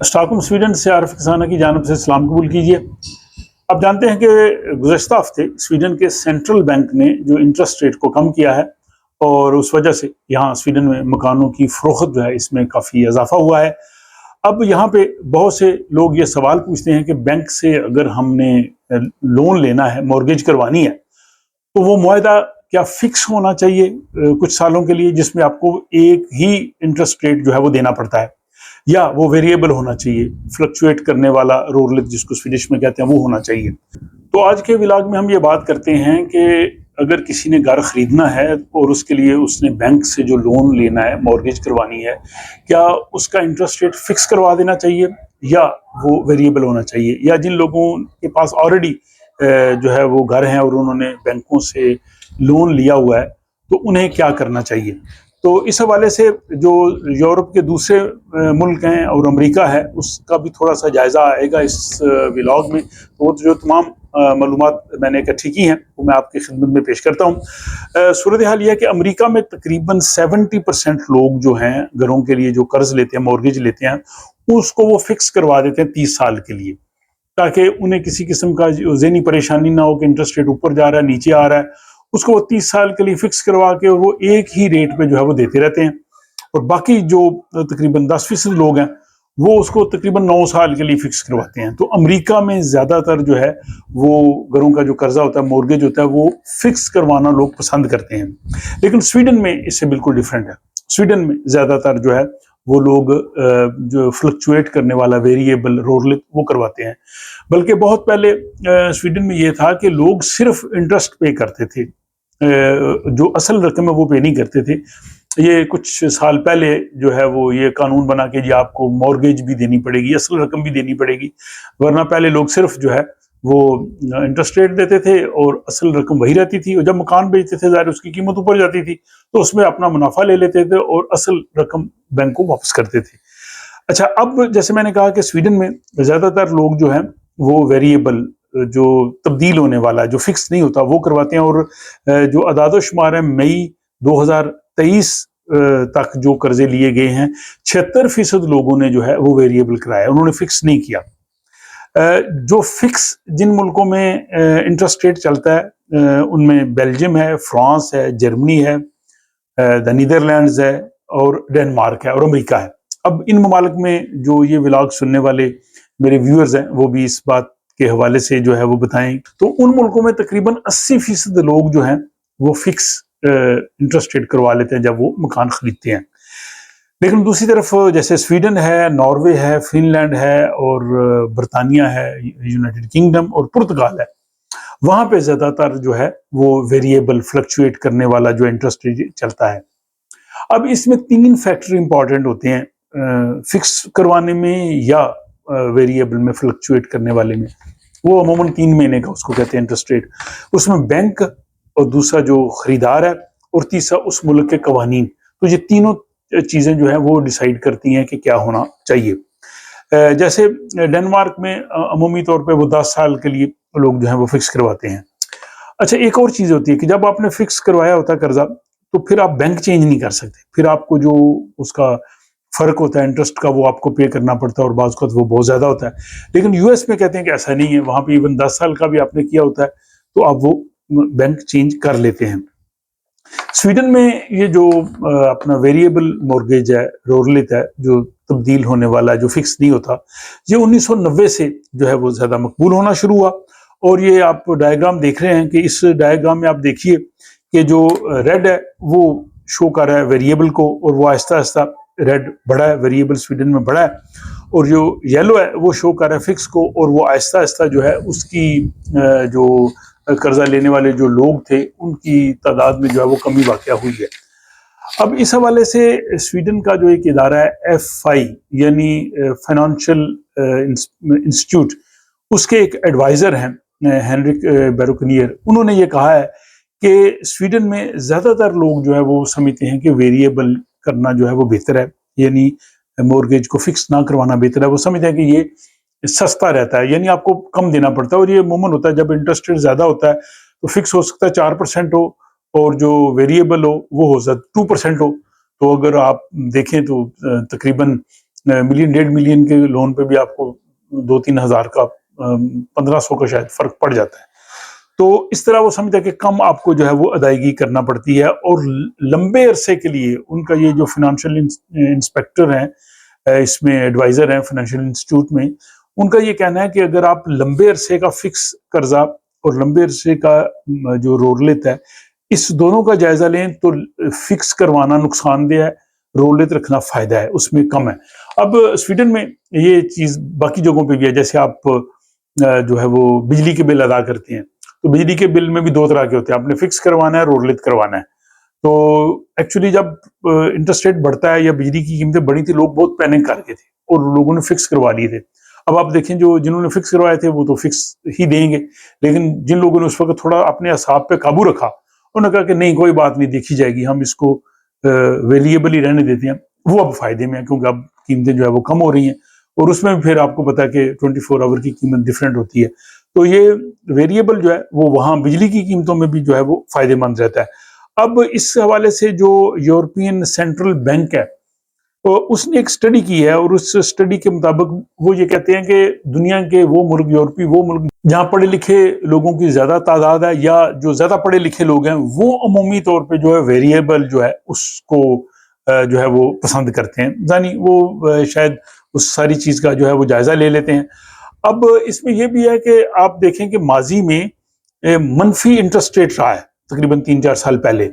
Stockholm Sweden से आरिफ खजाना की जानब से सलाम कबूल कीजिए। आप जानते हैं कि गुज़श्ता हफ्ते स्वीडन के सेंट्रल बैंक ने जो इंटरेस्ट रेट को कम किया है और उस वजह से यहाँ स्वीडन में मकानों की फ़रोख्त जो है इसमें काफ़ी इजाफा हुआ है। अब यहाँ पे बहुत से लोग ये सवाल पूछते हैं कि बैंक से अगर हमने लोन लेना है, मॉर्गेज करवानी है, तो वो मुआहदा क्या फिक्स होना चाहिए कुछ सालों के लिए, जिसमें आपको एक ही इंटरेस्ट रेट जो है वो देना पड़ता है, या वो वेरिएबल होना चाहिए, फ्लक्चुएट करने वाला रोरलेट जिसको स्वीडिश में कहते हैं वो होना चाहिए। तो आज के व्लॉग में हम ये बात करते हैं कि अगर किसी ने घर खरीदना है और उसके लिए उसने बैंक से जो लोन लेना है, मॉर्गेज करवानी है, क्या उसका इंटरेस्ट रेट फिक्स करवा देना चाहिए या वो वेरिएबल होना चाहिए, या जिन लोगों के पास ऑलरेडी जो है वो घर हैं और उन्होंने बैंकों से लोन लिया हुआ है तो उन्हें क्या करना चाहिए। तो इस हवाले से जो यूरोप के दूसरे मुल्क हैं और अमेरिका है उसका भी थोड़ा सा जायज़ा आएगा इस व्लॉग में। तो वो जो तमाम मालूमात मैंने इकट्ठी की हैं वो मैं आपकी खिदमत में पेश करता हूँ। सूरत हाल यह है कि अमेरिका में तकरीबन 70% लोग जो हैं घरों के लिए जो कर्ज लेते हैं, मॉर्गेज लेते हैं, उसको वो फिक्स करवा देते हैं 30 साल के लिए, ताकि उन्हें किसी किस्म का ज़हनी परेशानी ना हो कि इंटरेस्ट रेट ऊपर जा रहा है, नीचे आ रहा है। उसको वो 30 साल के लिए फिक्स करवा के और वो एक ही रेट पे जो है वो देते रहते हैं। और बाकी जो तकरीबन 10% लोग हैं वो उसको तकरीबन 9 साल के लिए फिक्स करवाते हैं। तो अमेरिका में ज़्यादातर जो है वो घरों का जो कर्जा होता है, मॉर्गेज होता है, वो फिक्स करवाना लोग पसंद करते हैं। लेकिन स्वीडन में इससे बिल्कुल डिफरेंट है। स्वीडन में ज़्यादातर जो है वो लोग जो फ्लक्चुएट करने वाला वेरिएबल रोरलेट वो करवाते हैं। बल्कि बहुत पहले स्वीडन में ये था कि लोग सिर्फ इंटरेस्ट पे करते थे, जो असल रकम है वो पे नहीं करते थे। ये कुछ साल पहले जो है वो ये कानून बना के जी आपको मॉर्गेज भी देनी पड़ेगी, असल रकम भी देनी पड़ेगी, वरना पहले लोग सिर्फ जो है वो इंटरेस्ट रेट देते थे और असल रकम वही रहती थी। और जब मकान बेचते थे ज़ाहिर उसकी कीमत ऊपर जाती थी तो उसमें अपना मुनाफा ले लेते थे और असल रकम बैंक को वापस करते थे। अच्छा, अब जैसे मैंने कहा कि स्वीडन में ज़्यादातर लोग जो हैं वो वेरिएबल, जो तब्दील होने वाला, जो फिक्स नहीं होता, वो करवाते हैं। और जो अदाद-ओ-शुमार है मई 2023 तक जो कर्जे लिए गए हैं, 76% लोगों ने जो है वो वेरिएबल कराया, उन्होंने फिक्स नहीं किया। जो फिक्स जिन मुल्कों में इंटरेस्ट रेट चलता है उनमें बेल्जियम है, फ्रांस है, जर्मनी है, द नीदरलैंड्स है और डेनमार्क है और अमेरिका है। अब इन ममालिक में जो ये व्लॉग सुनने वाले मेरे व्यूअर्स हैं वो भी इस बात के हवाले से जो है वो बताएं। तो उन मुल्कों में तकरीबन 80% लोग जो हैं वो फिक्स इंटरेस्ट रेट करवा लेते हैं जब वो मकान खरीदते हैं। लेकिन दूसरी तरफ जैसे स्वीडन है, नॉर्वे है, फिनलैंड है और बरतानिया है, यूनाइटेड किंगडम और पुर्तगाल है, वहां पे ज्यादातर जो है वो वेरिएबल फ्लक्चुएट करने वाला जो इंटरेस्ट रेट चलता है। अब इसमें 3 फैक्टर इंपॉर्टेंट होते हैं फिक्स करवाने में या वेरिएबल में फ्लक्चुएट करने वाले में। वो अमूमन 3 महीने का उसको कहते हैं इंटरेस्ट रेट। उसमें बैंक, और दूसरा जो खरीदार है, और तीसरा उस मुल्क के कवानीन। तो ये तीनों चीजें जो है वो डिसाइड करती हैं कि क्या होना चाहिए। जैसे डेनमार्क में अमूमी तौर पे वो 10 साल के लिए लोग जो है वो फिक्स करवाते हैं। अच्छा, एक और चीज होती है कि जब आपने फिक्स करवाया होता है कर्जा, तो फिर आप बैंक चेंज नहीं कर सकते। फिर आपको जो उसका फर्क होता है इंटरेस्ट का वो आपको पे करना पड़ता है और बाज़ वक़्त वो बहुत ज्यादा होता है। लेकिन यूएस में कहते हैं कि ऐसा नहीं है, वहां पे इवन 10 साल का भी आपने किया होता है तो आप वो बैंक चेंज कर लेते हैं। स्वीडन में ये जो अपना वेरिएबल मॉर्गेज है, रोरलेट है, जो तब्दील होने वाला, जो फिक्स नहीं होता, ये 1990 से जो है वो ज्यादा मकबूल होना शुरू हुआ। और ये आप डायग्राम देख रहे हैं कि इस डायग्राम में आप देखिए कि जो रेड है वो शो कर रहा है वेरिएबल को, और वो आहिस्ता आहिस्ता रेड बढ़ा है, वेरिएबल स्वीडन में बढ़ा है। और जो येलो है वो शो कर रहा है फिक्स को, और वो आहिस्ता आहिस्ता जो है उसकी जो कर्जा लेने वाले जो लोग थे उनकी तादाद में जो है वो कमी वाक़या हुई है। अब इस हवाले से स्वीडन का जो एक इदारा है एफआई यानी फाइनेंशियल इंस्टीट्यूट, उसके एक एडवाइजर हैं हेनरिक बेरोकनियर, उन्होंने ये कहा है कि स्वीडन में ज़्यादातर लोग जो है वो समझते हैं कि वेरिएबल करना जो है वो बेहतर है, यानी मॉर्गेज को फिक्स ना करवाना बेहतर है। वो समझते हैं कि ये सस्ता रहता है, यानी आपको कम देना पड़ता है। और ये अमूमन होता है जब इंटरेस्ट रेट ज़्यादा होता है तो फिक्स हो सकता है 4% हो, और जो वेरिएबल हो वो हो सकता 2% हो। तो अगर आप देखें तो तकरीबन ملین 1.5 ملین کے لون پہ بھی آپ کو 2-3 ہزار کا 1500 کا شاید فرق پڑ جاتا ہے. تو اس طرح وہ سمجھتا ہے کہ کم آپ کو جو ہے وہ ادائیگی کرنا پڑتی ہے. اور لمبے عرصے کے لیے ان کا یہ جو فنانشیل انسپیکٹر ہیں، اس میں ایڈوائزر ہیں فنانشیل انسٹیٹیوٹ میں، ان کا یہ کہنا ہے کہ اگر آپ لمبے عرصے کا فکس قرضہ اور لمبے عرصے کا جو رولت ہے، اس دونوں کا جائزہ لیں تو فکس کروانا نقصان دہ ہے، رولت رکھنا فائدہ ہے، اس میں کم ہے. اب سویڈن میں یہ چیز باقی جگہوں پہ بھی ہے. جیسے آپ جو ہے وہ بجلی کے بل ادا کرتے ہیں، تو بجلی کے بل میں بھی 2 طرح کے ہوتے ہیں، آپ نے فکس کروانا ہے، رولت کروانا ہے. تو ایکچولی جب انٹرسٹ ریٹ بڑھتا ہے یا بجلی کی قیمتیں بڑی تھی، لوگ بہت پینک کر گئے تھے اور لوگوں نے فکس کروا لیے تھے. اب آپ دیکھیں جنہوں نے فکس کروائے تھے وہ تو فکس ہی دیں گے، لیکن جن لوگوں نے اس وقت تھوڑا اپنے اعصاب پہ قابو رکھا، انہوں نے کہا کہ نہیں کوئی بات نہیں، دیکھی جائے گی، ہم اس کو ویریبل ہی رہنے دیتے ہیں، وہ اب فائدے میں ہیں کیونکہ اب قیمتیں جو ہے وہ کم ہو رہی ہیں. اور اس میں پھر آپ کو پتا ہے کہ 24 آور کی قیمت ڈفرینٹ ہوتی ہے. تو یہ ویریبل جو ہے وہ وہاں بجلی کی قیمتوں میں بھی جو ہے وہ فائدے مند رہتا ہے. اب اس حوالے سے جو یورپین سینٹرل بینک ہے، تو اس نے ایک سٹڈی کی ہے، اور اس سٹڈی کے مطابق وہ یہ کہتے ہیں کہ دنیا کے وہ ملک، یورپی وہ ملک جہاں پڑھے لکھے لوگوں کی زیادہ تعداد ہے، یا جو زیادہ پڑھے لکھے لوگ ہیں، وہ عمومی طور پہ جو ہے ویریبل جو ہے اس کو جو ہے وہ پسند کرتے ہیں، یعنی وہ شاید اس ساری چیز کا جو ہے وہ جائزہ لے لیتے ہیں. اب اس میں یہ بھی ہے کہ آپ دیکھیں کہ ماضی میں منفی انٹرسٹ ریٹ رہا ہے تقریباً 3-4 سال پہلے،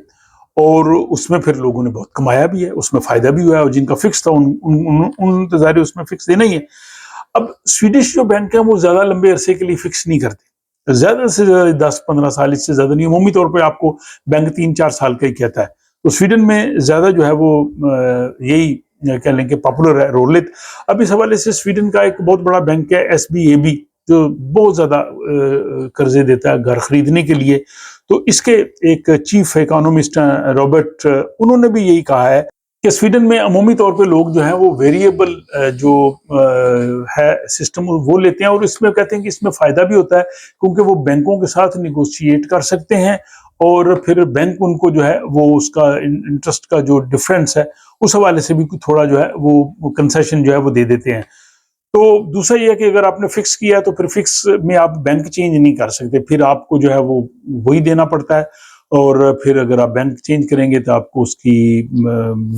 اور اس میں پھر لوگوں نے بہت کمایا بھی ہے، اس میں فائدہ بھی ہوا ہے، اور جن کا فکس تھا ان ظاہر اس میں فکس دینا ہی ہے. اب سویڈش جو بینک ہیں وہ زیادہ لمبے عرصے کے لیے فکس نہیں کرتے، زیادہ سے زیادہ 10-15 سال، اس سے زیادہ نہیں. عمومی طور پہ آپ کو بینک 3-4 سال کا ہی کہتا ہے. تو سویڈن میں زیادہ جو ہے وہ یہی کہہ لیں کہ پاپولر ہے رولت. اب اس حوالے سے سویڈن کا ایک بہت بڑا بینک ہے SBAB، جو بہت زیادہ قرضے دیتا ہے گھر خریدنے کے لیے. تو اس کے ایک چیف اکانومسٹ ہیں رابرٹ، انہوں نے بھی یہی کہا ہے کہ سویڈن میں عمومی طور پہ لوگ جو ہیں وہ ویریبل جو ہے سسٹم وہ لیتے ہیں، اور اس میں کہتے ہیں کہ اس میں فائدہ بھی ہوتا ہے کیونکہ وہ بینکوں کے ساتھ نیگوشیٹ کر سکتے ہیں، اور پھر بینک ان کو جو ہے وہ اس کا انٹرسٹ کا جو ڈفرینس ہے اس حوالے سے بھی تھوڑا جو ہے وہ کنسیشن جو ہے وہ دے دیتے ہیں. تو دوسرا یہ ہے کہ اگر آپ نے فکس کیا تو پھر فکس میں آپ بینک چینج نہیں کر سکتے، پھر آپ کو جو ہے وہ وہی دینا پڑتا ہے. اور پھر اگر آپ بینک چینج کریں گے تو آپ کو اس کی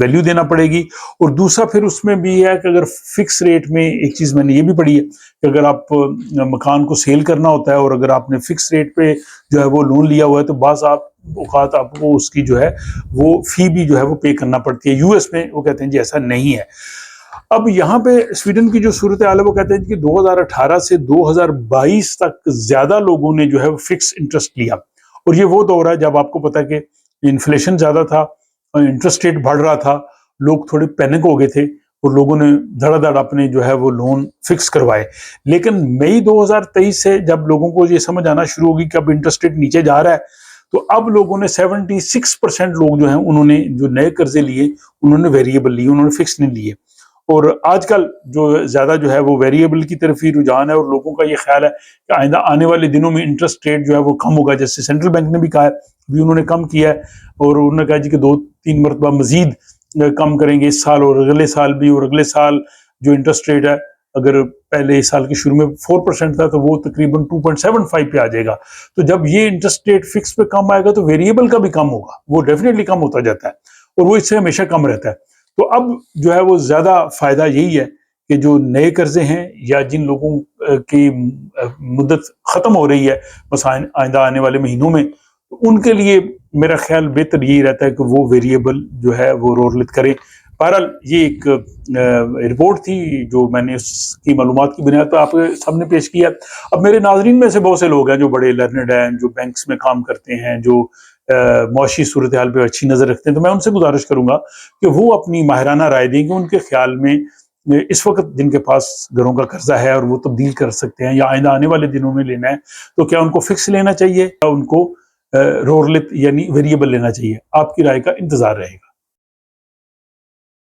ویلیو دینا پڑے گی. اور دوسرا پھر اس میں بھی ہے کہ اگر فکس ریٹ میں ایک چیز میں نے یہ بھی پڑھی ہے کہ اگر آپ مکان کو سیل کرنا ہوتا ہے اور اگر آپ نے فکس ریٹ پہ جو ہے وہ لون لیا ہوا ہے تو بعض اوقات آپ کو اس کی جو ہے وہ فی بھی جو ہے وہ پے کرنا پڑتی ہے. US میں وہ کہتے ہیں جی ایسا نہیں ہے. اب یہاں پہ سویڈن کی جو صورتحال ہے وہ کہتے ہیں کہ 2018 سے 2022 تک زیادہ لوگوں نے جو ہے فکس انٹرسٹ لیا، اور یہ وہ دور ہے جب آپ کو پتا کہ انفلیشن زیادہ تھا، انٹرسٹ ریٹ بڑھ رہا تھا، لوگ تھوڑے پینک ہو گئے تھے اور لوگوں نے دھڑا دھڑ اپنے جو ہے وہ لون فکس کروائے. لیکن مئی 2023 سے جب لوگوں کو یہ سمجھ آنا شروع ہوگی کہ اب انٹرسٹ ریٹ نیچے جا رہا ہے، تو اب لوگوں نے 76% لوگ جو ہیں انہوں نے جو نئے قرضے لیے انہوں نے ویریبل لیے، انہوں نے فکس نہیں لیے. اور آج کل جو زیادہ جو ہے وہ ویریبل کی طرف ہی رجحان ہے، اور لوگوں کا یہ خیال ہے کہ آئندہ آنے والے دنوں میں انٹرسٹ ریٹ جو ہے وہ کم ہوگا. جیسے سینٹرل بینک نے بھی کہا ہے، بھی انہوں نے کم کیا ہے، اور انہوں نے کہا جی کہ 2-3 مرتبہ مزید کم کریں گے اس سال اور اگلے سال بھی. اور اگلے سال جو انٹرسٹ ریٹ ہے اگر پہلے اس سال کے شروع میں 4% تھا تو وہ تقریباً 2.75 پہ آ جائے گا. تو جب یہ انٹرسٹ ریٹ فکس پہ کم آئے گا تو ویریبل کا بھی کم ہوگا، وہ ڈیفینیٹلی کم ہوتا جاتا ہے، اور وہ اس سے ہمیشہ کم رہتا ہے. تو اب جو ہے وہ زیادہ فائدہ یہی ہے کہ جو نئے قرضے ہیں یا جن لوگوں کی مدت ختم ہو رہی ہے بس آئندہ آنے والے مہینوں میں، ان کے لیے میرا خیال بہتر یہی رہتا ہے کہ وہ ویریبل جو ہے وہ رولت کریں. بہرحال یہ ایک رپورٹ تھی جو میں نے اس کی معلومات کی بنیاد پر آپ کے سامنے پیش کیا. اب میرے ناظرین میں سے بہت سے لوگ ہیں جو بڑے لرنڈ ہیں، جو بینکس میں کام کرتے ہیں، جو معاشی صورتحال پہ اچھی نظر رکھتے ہیں، تو میں ان سے گزارش کروں گا کہ وہ اپنی ماہرانہ رائے دیں کہ ان کے خیال میں اس وقت جن کے پاس گھروں کا قرضہ ہے اور وہ تبدیل کر سکتے ہیں یا آئندہ آنے والے دنوں میں لینا ہے، تو کیا ان کو فکس لینا چاہیے یا ان کو رولت یعنی ویریبل لینا چاہیے. آپ کی رائے کا انتظار رہے گا.